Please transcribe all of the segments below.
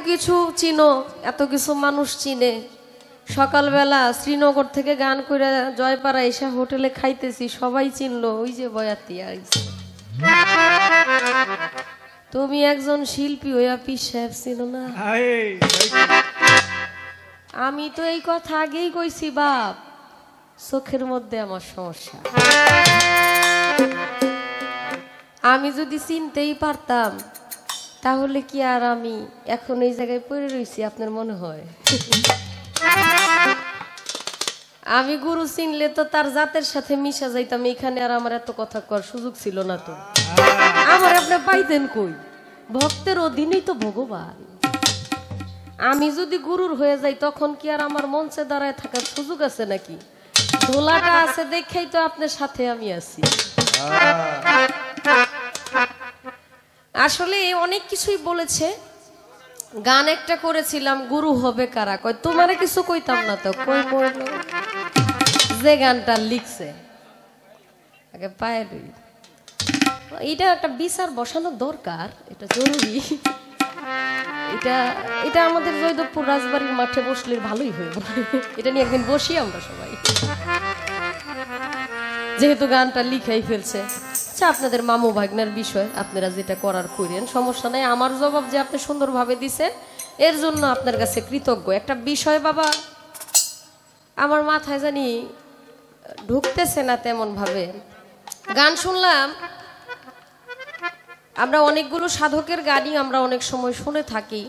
কিছু চিনো, এত কিছু মানুষ চিনে। সকালবেলা শ্রীনগর থেকে গান করে জয়পাড়া এসে হোটেলে খাইতেছি, সবাই চিনলো, ওই যে বয়াতি আইছে। তুমি একজন শিল্পী হইয়া পীর সাহেব চিনো না? আমি তো এই কথা আগেই কইছি বাপ, চোখের মধ্যে আমার সমস্যা। আমি যদি চিনতেই পারতাম তাহলে কি আর আমি এখন এই জায়গায় পড়ে রয়েছি আপনার মনে হয়? আমি গুরু চিনলে তো তার জাতের সাথে মিশা যাইতাম, এখানে আর আমার এত কথা কর সুযোগ ছিল না। তো আমার আপনি পাইতেন কই? ভক্তের অধীনেই তো ভগবান। আমি যদি গুরুর হয়ে যাই তখন কি আর আমার মঞ্চে দাঁড়ায় থাকার সুযোগ আছে নাকি? দোলাটা আছে দেখেই তো আপনার সাথে আমি আছি। আসলে অনেক কিছুই বলেছে। গান একটা করেছিলাম, গুরু হবে কারা, কয় তোমারে কিছু কইতাম না তো। কই মরল যে গানটা লিখছে আগে পায়ে লই। এটা একটা বিচার বসানো দরকার, এটা জরুরি। এটা আমাদের জয়দেবপুর রাজবাড়ির মাঠে বসলে ভালোই হয়ে বলে। এটা নিয়ে একদিন বসি আমরা সবাই, যেহেতু গানটা লিখাই ফেলছে। আচ্ছা, আপনাদের মামু ভাগ্নের বিষয়, আপনারা যেটা করার করেন, সমস্যা নাই। আমার জবাব যে আপনি সুন্দরভাবে দিছেন এর জন্য আপনার কাছে কৃতজ্ঞ। একটা বিষয় বাবা আমার মাথায় জানি ঢুকতেছে না তেমন ভাবে। গান শুনলাম, আমরা অনেকগুলো সাধকের গানই আমরা অনেক সময় শুনে থাকি।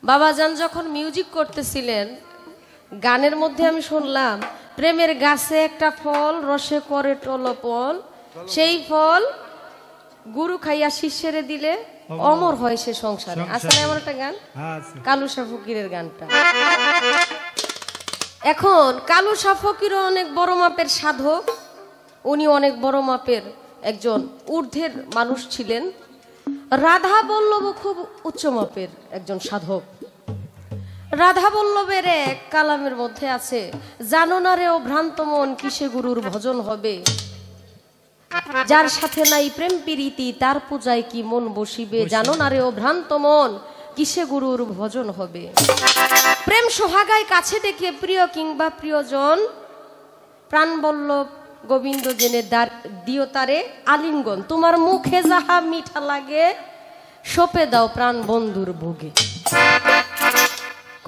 বাবাজান যখন মিউজিক করতেছিলেন গানের মধ্যে আমি শুনলাম, প্রেমের গাছে একটা ফল রসে করে টলপল, সেই ফল গুরু খাইয়া শিষ্যেরে দিলে অমর হয় সে সংসারে। আসলে এমন একটা গান, কালুসা ফকিরের গানটা। এখন কালুসা ফকিরও অনেক বড় মাপের সাধক, উনি অনেক বড় মাপের একজন ঊর্ধ্বের মানুষ ছিলেন। রাধা বল্লভ খুব উচ্চ মাপের একজন সাধক। রাধা বল্লভের এক কালামের মধ্যে আছে, জানো না রে ও ভ্রান্ত মন কিসে গুরুর ভজন হবে, যার সাথে নাই প্রেম প্রীতি তার পূজায় কি মন বসিবে, জানো না রে ও ভ্রান্ত মন কিসে গুরুর ভজন হবে। প্রেম সোহাগায় কাছে ডেকে প্রিয় কিংবা প্রিয়জন, প্রাণ বল্লভ গোবিন্দ জেনে দিও তারে আলিঙ্গন, তোমার মুখে যাহা মিঠা লাগে সপে দাও প্রাণ বন্ধুর ভোগে।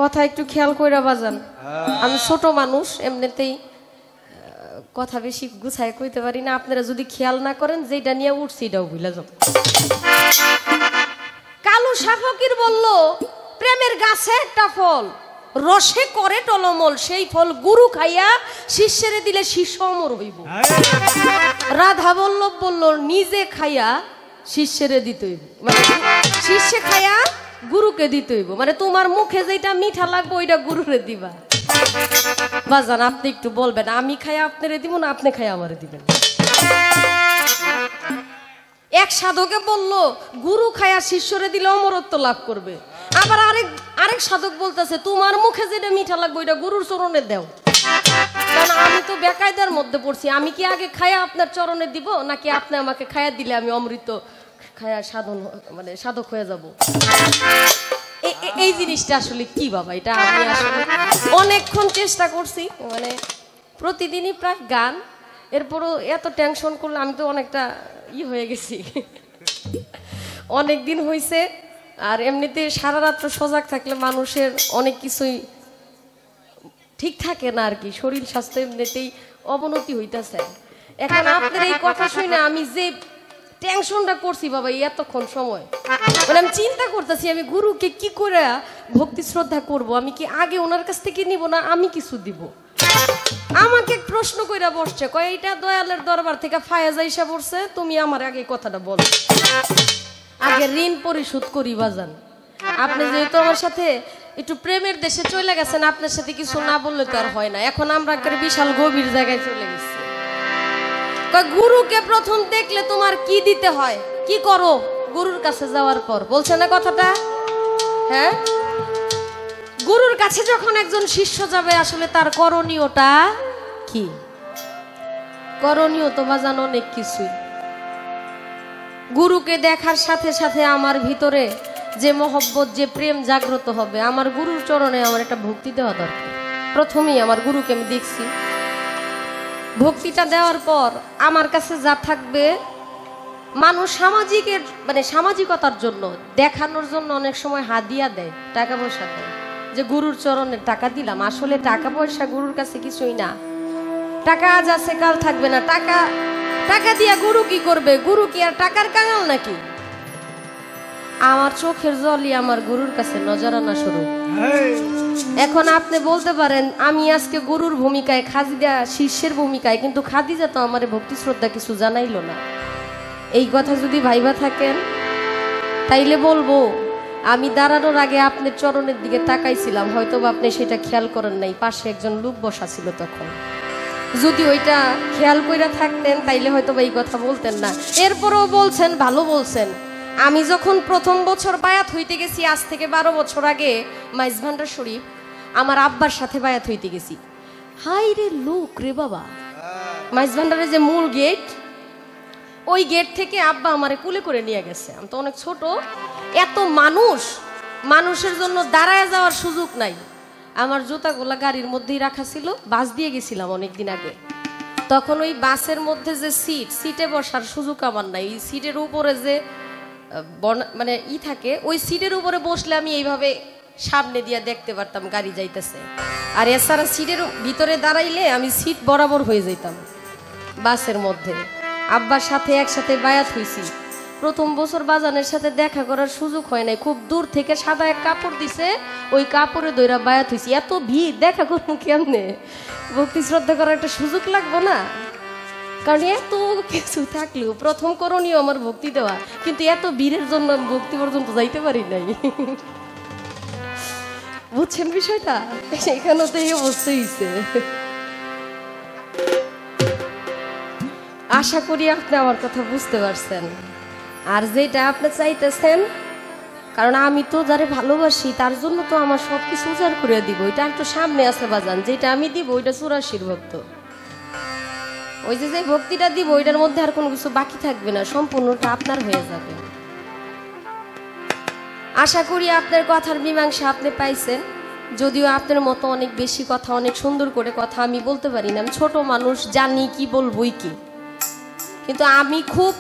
কথা একটু খেয়াল কইরা বাজান, আমি ছোট মানুষ, এমনিতেই কথা বেশি গুছায় কইতে পারি না। আপনারা যদি খেয়াল না করেন যেটা নিয়ে উঠছি এটাও ভুলে যাও। কালুসা ফকির বলল, প্রেমের গাছে একটা ফল রসে করে টলমল, সেই ফল গুরু খাইয়া শিষ্যেরে দিলে শিষ্য অমর হইব। রাধা বল্লভ বলল, নিজে খাইয়া শিষ্যেরে দিতে হইব, মানে শিষ্যে খাইয়া গুরুকে দিতে হইব, মানে তোমার মুখে যেটা মিঠা লাগবে ওইটা গুরুরে দিবা। বাজান আপনি একটু বলবেন, আমি খাইয়া আপনারে দিব না আপনি খাইয়া আমারে দিবেন? এক সাধকে বলল গুরু খাইয়া শিষ্যরে দিলে অমরত্ব লাভ করবে। আবার আরেক সাধক বলতেছে তোমার মুখে যেটা মিঠা লাগবে ওইটা গুরুর চরণে দাও। কারণ আমি তো বেকায়দার মধ্যে পড়ছি, আমি কি আগে খায়া আপনার চরণে দিব নাকি আপনি আমাকে খায়া দিলে আমি অমৃত খায়া সাধন মানে সাধক হয়ে যাব? এই জিনিসটা আসলে কি বাবা? এটা আমি আসলে অনেকক্ষণ চেষ্টা করছি, মানে প্রতিদিনই প্রায় গান, এরপরও এত টেনশন করলে আমি তো অনেকটা হয়ে গেছি। অনেক দিন হয়েছে, আর এমনিতে সারা রাত্র সজাগ থাকলে মানুষের অনেক কিছুই ঠিক থাকে না আর কি, শরীর স্বাস্থ্য এমনিতেই অবনতি হইতেছে। এখন আপনার এই কথা শুনে আমি যে টেনশনটা করছি বাবা এতক্ষণ সময়, মানে আমি চিন্তা করতেছি আমি গুরুকে কি করে ভক্তি শ্রদ্ধা করব, আমি কি আগে ওনার কাছ থেকে নিব না আমি কিছু দিব? আমাকে প্রশ্ন কইরা বসছে, কয় এটা দয়ালের দরবার থেকে ফায়েজ আইসা পড়ছে, তুমি আমার আগে কথাটা বলো, আগে ঋণ পরিশোধ করি। বাজান আপনি যেহেতু আমার সাথে একটু প্রেমের দেশে চলে গেছেন, আপনার সাথে কিছু না বললে তো আর হয় না। এখন আমরা একটা বিশাল গভীর জায়গায় চলে গেছি। গুরুকে প্রথম দেখলে তোমার কি দিতে হয়, কি করো গুরুর কাছে যাওয়ার পর? বলছে না কথাটা? হ্যাঁ, গুরুর কাছে যখন একজন শিষ্য যাবে আসলে তার করণীয়টা কি? করণীয় তো বাজানো অনেক কিছুই। গুরুকে দেখার সাথে সাথে আমার ভিতরে যে মহব্বত, যে প্রেম জাগ্রত হবে, আমার গুরুর চরণে আমার একটা ভক্তি দেওয়া দরকার। প্রথমেই আমার গুরুকে আমি দেখছি, ভক্তিটা দেওয়ার পর আমার কাছে যা থাকবে, মানুষ সামাজিকের মানে সামাজিকতার জন্য দেখানোর জন্য অনেক সময় হাদিয়া দেয়, টাকা পয়সা দেয়, যে গুরুর চরণে টাকা দিলাম। আসলে টাকা পয়সা গুরুর কাছে কিছুই না। টাকা আজ আছে কাল থাকবে না। টাকা টাকা দিয়া গুরু কি করবে? গুরু কি আর টাকার কাঙাল নাকি? আমার চোখের জলই আমার গুরুর কাছে নজরানা স্বরূপ। এখন আপনি বলতে পারেন আমি আজকে গুরুর ভূমিকায়, খাদিজা শিষ্যের ভূমিকায়, কিন্তু খাদিজা তো আমার ভক্তি শ্রদ্ধা কিছু জানাইলো না। এই কথা যদি ভাইবা থাকেন তাইলে বলবো আমি দাঁড়ানোর আগে আপনার চরণের দিকে তাকাইছিলাম, হয়তো বা আপনি সেটা খেয়াল করেন নাই। পাশে একজন লোক বসা ছিল তখন, যদি ওইটা খেয়াল কইরা থাকতেন তাইলে হয়তো বা এই কথা বলতেন না। এরপরেও বলছেন, ভালো বলছেন। আমি যখন প্রথম বছর বায়াত হইতে গেছি, আজ থেকে 12 বছর আগে, মাইজভান্ডার শরীফ, আমার আব্বার সাথে বায়াত হইতে গেছি। হাই রে লোক রে বাবা! মাইজভান্ডারের যে মূল গেট, ওই গেট থেকে আব্বা আমারে কুলে করে নিয়ে গেছে। আমি তো অনেক ছোট, এত মানুষের জন্য দাঁড়ায় যাওয়ার সুযোগ নাই। আমার জুতাগুলা গাড়ির মধ্যেই রাখা ছিল, বাস দিয়ে গেছিলাম অনেকদিন আগে। তখন ওই বাসের মধ্যে যে সিটে বসার সুযোগ আমার নাই। ওই সিটের উপরে যে মানে থাকে, ওই সিটের উপরে বসলে আমি এইভাবে সামনে দিয়ে দেখতে পারতাম গাড়ি যাইতেছে। আর এছাড়া সিটের ভিতরে দাঁড়াইলে আমি সিট বরাবর হয়ে যেতাম বাসের মধ্যে। আব্বার সাথে একসাথে বায়াত হইছি। প্রথম বছর বাজানের সাথে দেখা করার সুযোগ হয় নাই। খুব দূর থেকে সাদা এক কাপড় দিছে, ওই কাপড়ে দইরা বায়াত হইছি। এত ভিড়, দেখা করবো কেমনে? ভক্তি শ্রদ্ধা করার একটা সুযোগ লাগবো না? কারণ এত কিছু থাকলেও প্রথম করণীয় আমার ভক্তি দেওয়া, কিন্তু এত ভিড়ের জন্য আমি ভক্তি পর্যন্ত যাইতে পারি নাই। বুঝছেন বিষয়টা? সেখানে তো এই অবস্থা হইছে। আশা করি আপনি আমার কথা বুঝতে পারছেন। আর যেটা আপনি চাইতেছেন, কারণ আমি তো যারে ভালোবাসি তার জন্য তো আমার সব কিছু উজাড় করে দিব। ওইটা একটু সামনে আছে বাজান, যেটা আমি দিব ওইটা চুরাশির ভক্ত। ওই যে ভক্তিটা দিব ওইটার মধ্যে আর কোনো কিছু বাকি থাকবে না, সম্পূর্ণটা আপনার হয়ে যাবে। আশা করি আপনার কথার মীমাংসা আপনি পাইছেন। যদিও আপনার মতো অনেক বেশি কথা, অনেক সুন্দর করে কথা আমি বলতে পারি না। আমি ছোট মানুষ, জানি কি বলবই কি, কিন্তু আমি খুব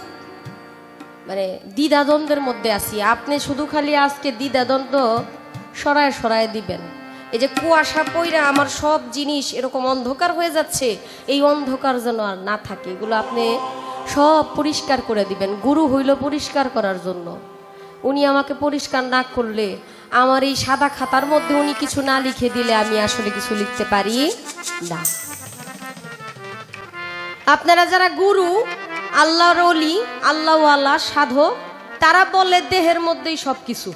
মানে দ্বিধাদ্বন্দ্বের মধ্যে আছি। আপনি শুধু খালি আজকে দ্বিধাদ্বন্দ্ব সরায় দিবেন। এই যে কুয়াশা পইরা আমার সব জিনিস এরকম অন্ধকার হয়ে যাচ্ছে, এই অন্ধকার যেন আর না থাকে, এগুলো আপনি সব পরিষ্কার করে দিবেন। গুরু হইল পরিষ্কার করার জন্য। উনি আমাকে পরিষ্কার না করলে, আমার এই সাদা খাতার মধ্যে উনি কিছু না লিখে দিলে আমি আসলে কিছু লিখতে পারি না। আপনারা যারা গুরু, আল্লাহর ওলি, আল্লাহওয়ালা, সাধক, তারা বলে দেহের মধ্যেই সবকিছু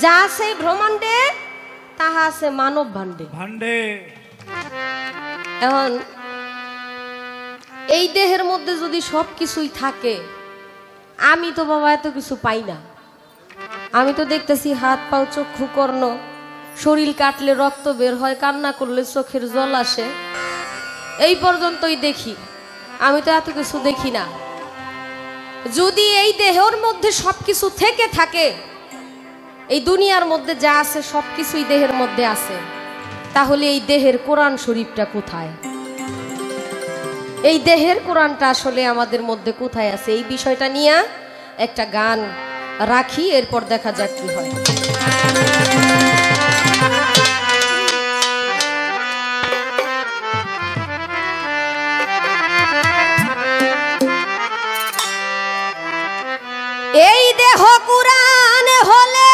যা আছে ব্রহ্মাণ্ডে তাহা আছে মানব ভাণ্ডে। এখন এই দেহের মধ্যে যদি সবকিছুই থাকে, আমি তো বাবা এত কিছু পাই না। আমি তো দেখতেছি হাত পাও, চক্ষু, কর্ণ, শরীর কাটলে রক্ত বের হয়, কান্না করলে চোখের জল আসে, এই পর্যন্তই দেখি। আমি তো এত কিছু দেখি না। যদি এই দেহের মধ্যে সবকিছু থেকে থাকে, এই দুনিয়ার মধ্যে যা আছে সবকিছুই দেহের মধ্যে আছে, তাহলে এই দেহের কোরআন শরীফটা কোথায়? এই দেহের কোরআনটা আসলে আমাদের মধ্যে কোথায় আছে? এই বিষয়টা নিয়ে একটা গান রাখি, এরপর দেখা যাক কি হয়। এই দেহ কুরআন হলে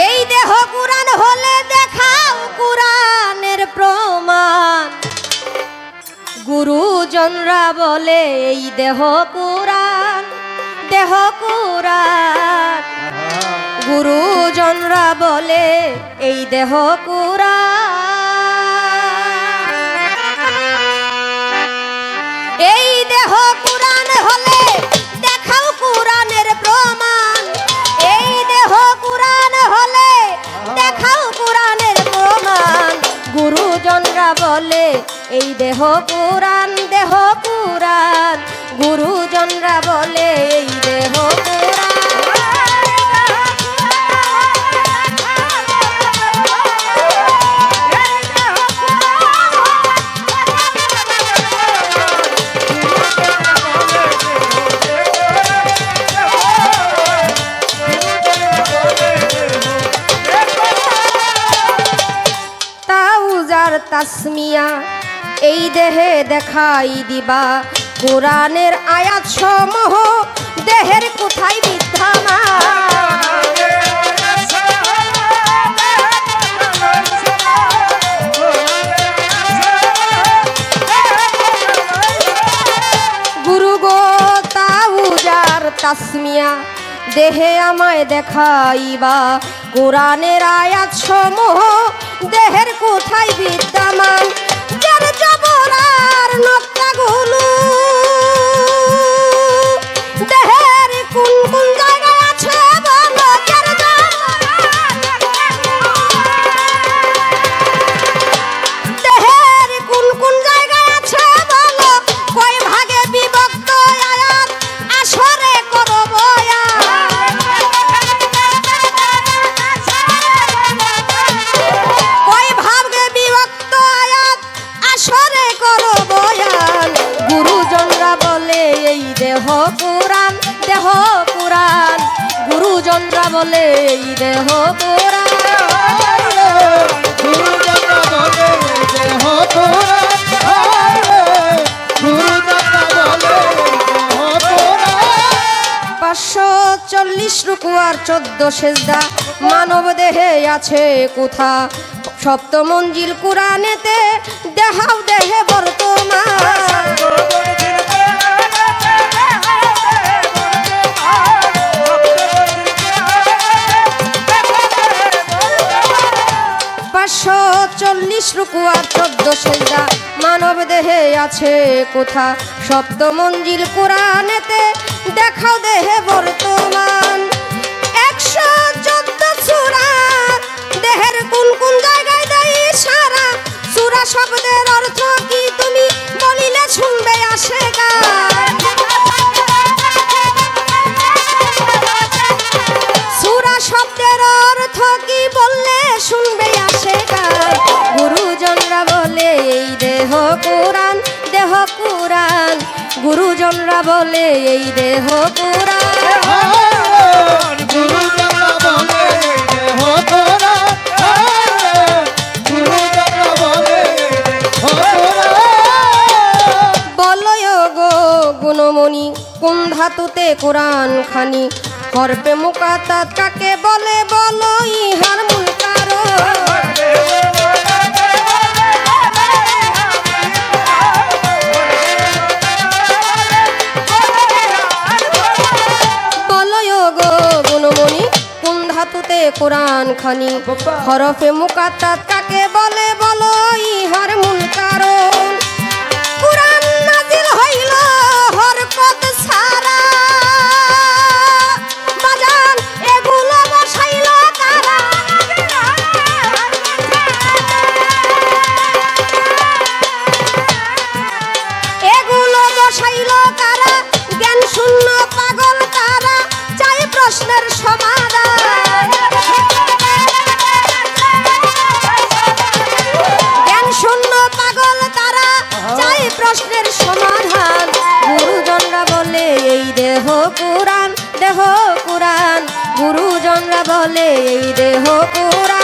এই দেহ কুরআন হলে দেখাও কুরআনের প্রমাণ। গুরুজনরা বলে এই দেহ কুরআন, দেহ কুরআন। গুরুজনরা বলে এই দেহ কুরআন। এই দেহ কুরআন হলে দেখাও কুরআনের প্রমাণ। এই দেহ কুরআন হলে দেখাও কুরআনের প্রমাণ। গুরুজনরা বলে এই দেহ কুরআন, দেহ তাসমিয়া এই দেহে দেখাই দিবা কোরআনের আয়াত সমূহ দেহের কোথায় বিদ্যমান গুরু গো তাউজার তাসমিয়া দেহে আমায় দেখাইবা কোরআনের আয়াত সমূহ দেহের কোথায় বিদ্যমান যার জবরার নক্তাগুলো দেহের কোন কোন জায়গায় আছে বলো যার দেহের কোন কোন জায়গায় আছে বলো কয় ভাগে বিভক্ত আয়াত আসরে করো বয়ান কয় ভাগে বিভক্ত আয়াত আসরে করো বয়ান গুরুজনরা বলে এই দেহ পুরাণ দেহ পুরাণ গুরুজনরা বলে এই দেহ পুরাণ গুরুজনরা বলে দেহ পুরাণ গুরুজনরা বলে দেহ পুরাণ 540 রুকু আর 14 সেজদা মানব দেহে আছে কোথা সপ্ত মঞ্জিল কোরআনেতে দেহাও দেহে বর্তমান 540 রুকু আর 14 সেজদা মানব দেহে আছে কোথা সপ্ত মঞ্জিল কোরআনেতে দেখাও দেহে বর্তমান 114 সূরা দেহের কোন কোন জায়গায় দেয় ইশারা সূরা শব্দের অর্থ কি তুমি বলিলে শুনবে আসে গান সূরা শব্দের অর্থ কি বললে শুনবে আসে গান গুরুজনরা বলে এই দেহ পুরাণ দেহ পুরাণ গুরুজনরা বলে এই দেহ পুরাণ গুরুজনরা বলে দেহ পুরাণ গুরুজনরা বলে দেহ পুরাণ বলয় গো গুণমণি কোন ধাতুতে কোরআন খানি হরপে মুকাতাত কাকে বলে বলো ইহার মূল কারণ বলয় গো গুণমণি কোন ধাতুতে কোরআন খানি হরফে মুকাতাত কাকে বলে বলো ইহার মূল কারণ কোরআন নাজিল হইল হরকত সারা বাজান এগুলো বসাইল কারা এগুলো বসাইল কারা জ্ঞান শূন্য পাগল তারা চাই প্রশ্নের সমাধান জ্ঞান শূন্য পাগল তারা চাই প্রশ্নের সমাধান গুরুজনরা বলে এই দেহ পুরাণ দেহ পুরাণ গুরুজনরা বলে এই দেহ পুরাণ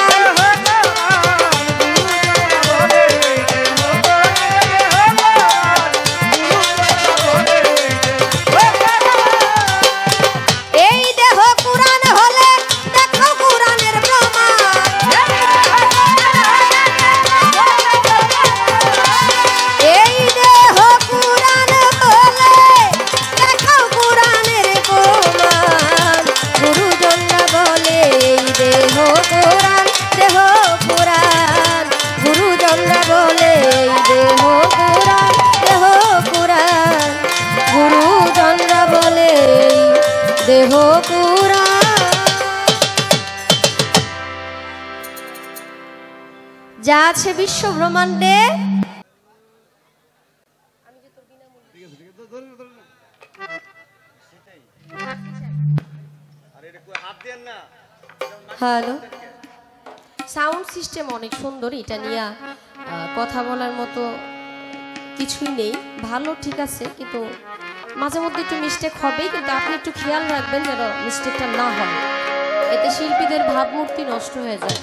এই দেহ পুরাণ হলে দেখো পুরাণের প্রমাণ এই দেহ পুরাণ হলে দেখো পুরাণের প্রমাণ গুরুজনরা বলে এই দেহ পুরাণ দেহ পুরাণ গুরুজনরা বলে এই দেহ পুরাণ দেহ পুরাণ গুরুজনরা বলে এই দেহ পুরাণ যা আছে বিশ্ব ব্রহ্মাণ্ডে হ্যালো সাউন্ড সিস্টেম অনেক সুন্দর এটা নিয়ে কথা বলার মতো কিছুই নেই ভালো ঠিক আছে কিন্তু মাঝে মধ্যে একটু মিস্টেক হবেই কিন্তু আপনি একটু খেয়াল রাখবেন যেন মিস্টেকটা না হয় এতে শিল্পীদের ভাবমূর্তি নষ্ট হয়ে যায়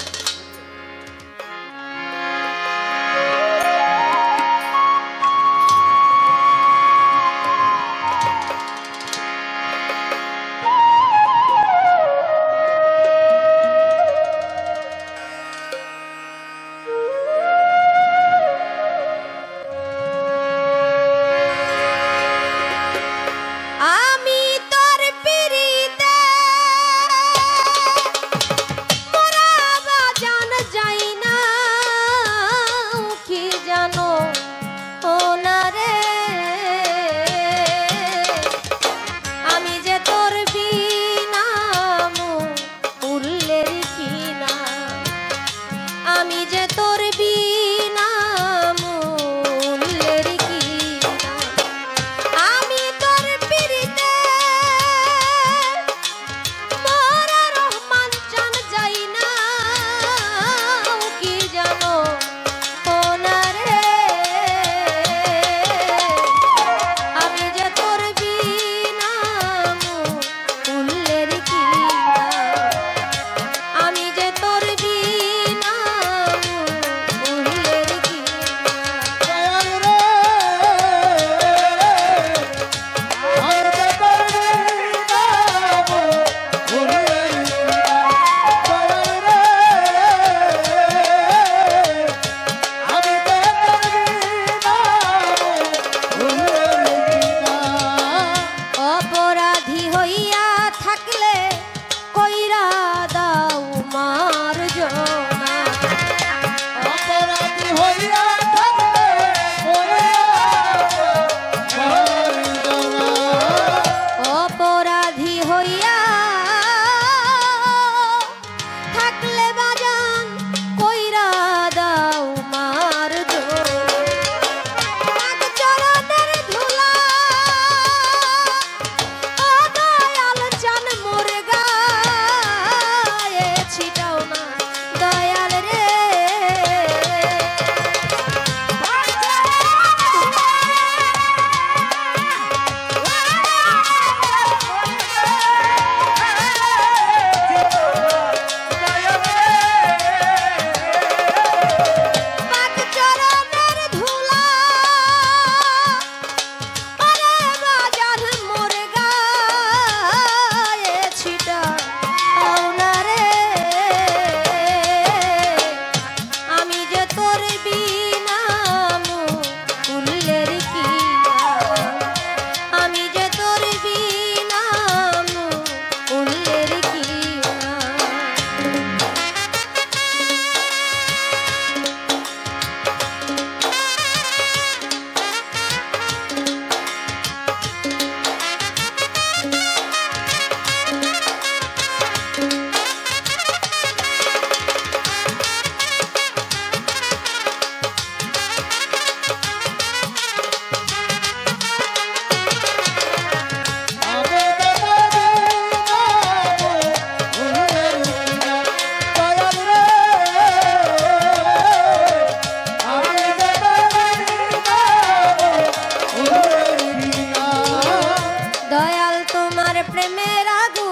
প্রেমের আগুন